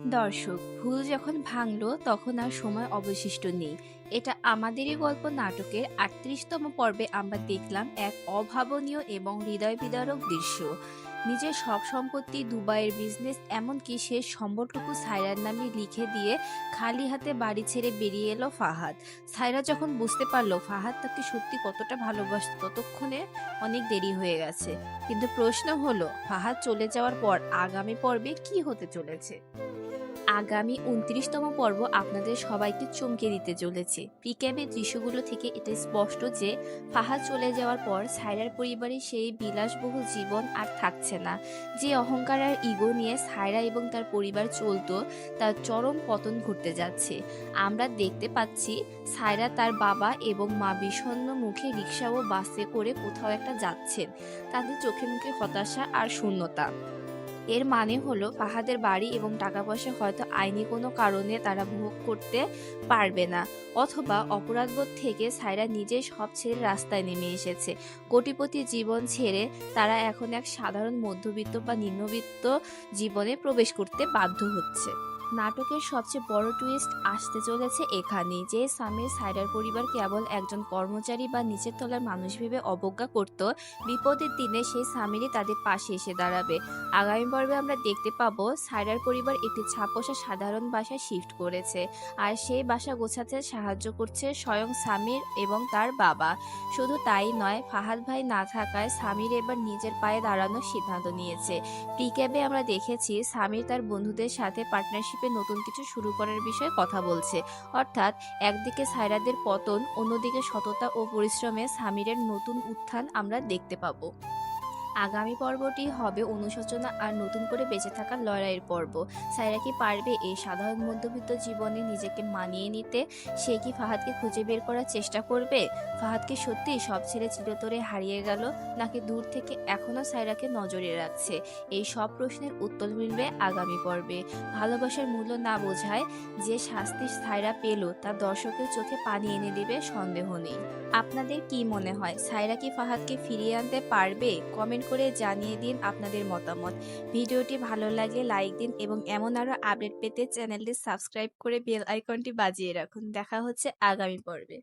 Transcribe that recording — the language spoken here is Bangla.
দর্শক, ভুল যখন ভাঙলো তখন আর সময় অবশিষ্ট নেই। এটা আমাদেরই গল্প নাটকের ৩৮তম পর্বে আমরা দেখলাম এক অভাবনীয় এবং হৃদয় বিদারক দৃশ্য। নিজের সব সম্পত্তি, দুবাইয়ের বিজনেস, এমনকি শেষ সম্বলটুকু সায়রার নামে লিখে দিয়ে খালি হাতে বাড়ি ছেড়ে বেরিয়ে এলো ফাহাদ। সায়রা যখন বুঝতে পারলো ফাহাদ তাকে সত্যি কতটা ভালোবাসত, ততক্ষণে অনেক দেরি হয়ে গেছে। কিন্তু প্রশ্ন হলো, ফাহাদ চলে যাওয়ার পর আগামী পর্বে কি হতে চলেছে? আগামী ২৯তম পর্ব আপনাদের সবাইকে চমকে দিতে চলেছে। প্রিক্যাবের দৃশ্যগুলো থেকে এটা স্পষ্ট যে ফাহাদ চলে যাওয়ার পর সায়রার পরিবারে সেই বিলাসবহুল জীবন আর থাকছে না। যে অহংকার আর ইগো নিয়ে সায়রা এবং তার পরিবার চলতো, তার চরম পতন ঘটতে যাচ্ছে। আমরা দেখতে পাচ্ছি সায়রা তার বাবা এবং মা বিষণ্ণ মুখে রিকশা ও বাসে করে কোথাও একটা যাচ্ছেন। তাদের চোখে মুখে হতাশা আর শূন্যতা। এর মানে হলো ফাহাদের বাড়ি এবং টাকা পয়সা হয়তো আইনি কোনো কারণে তারা ভোগ করতে পারবে না, অথবা অপরাধবোধ থেকে সায়রা নিজে সব ছেড়ে রাস্তায় নেমে এসেছে। কোটিপতি জীবন ছেড়ে তারা এখন এক সাধারণ মধ্যবিত্ত বা নিম্নবিত্ত জীবনে প্রবেশ করতে বাধ্য হচ্ছে। নাটকের সবচেয়ে বড় টুইস্ট আসতে চলেছে এখানেই, যে সামির সায়রার পরিবার কেবল একজন কর্মচারী বা নিচের তলার মানুষ ভেবে অবজ্ঞা করত, বিপদের দিনে সেই সামিরই তাদের পাশে এসে দাঁড়াবে। আগামী পর্বে আমরা দেখতে পাবো সায়রার পরিবার একটি ছাপোষা সাধারণ বাসায় শিফট করেছে, আর সেই বাসা গোছাতে সাহায্য করছে স্বয়ং সামির এবং তার বাবা। শুধু তাই নয়, ফাহাদ ভাই না থাকায় সামির এবার নিজের পায়ে দাঁড়ানোর সিদ্ধান্ত নিয়েছে। প্রিক্যাবে আমরা দেখেছি সামির তার বন্ধুদের সাথে পার্টনারশিপে নতুন কিছু শুরু করার বিষয়ে কথা বলছে। অর্থাৎ একদিকে সায়রাদের পতন, অন্যদিকে সততা ও পরিশ্রমে সামিরের নতুন উত্থান আমরা দেখতে পাবো। আগামী পর্বটি হবে অনুশোচনা আর নতুন করে বেঁচে থাকার লড়াইয়ের পর্ব। সায়রা কি পারবে এই সাধারণ মধ্যবিত্ত জীবনে নিজেকে মানিয়ে নিতে? সে কি ফাহাদকে খুঁজে বের করার চেষ্টা করবে? ফাহাদকে সত্যি সব ছেড়ে চিরতরে হারিয়ে গেল, নাকি দূর থেকে এখনো সায়রাকে নজরে রাখছে? এই সব প্রশ্নের উত্তর মিলবে আগামী পর্বে। ভালোবাসার মূল্য না বোঝায় যে শাস্তি সায়রা পেল, তা দর্শকের চোখে পানি এনে দিবে, সন্দেহ নেই। আপনাদের কি মনে হয়, সায়রা কি ফাহাদকে ফিরিয়ে আনতে পারবে? কমেন্ট করে জানিয়ে দিন আপনাদের মতামত। ভিডিওটি ভালো লাগলে লাইক দিন এবং এমন আরো আপডেট পেতে চ্যানেলটি সাবস্ক্রাইব করে বেল আইকনটি বাজিয়ে রাখুন। দেখা হচ্ছে আগামী পর্বে।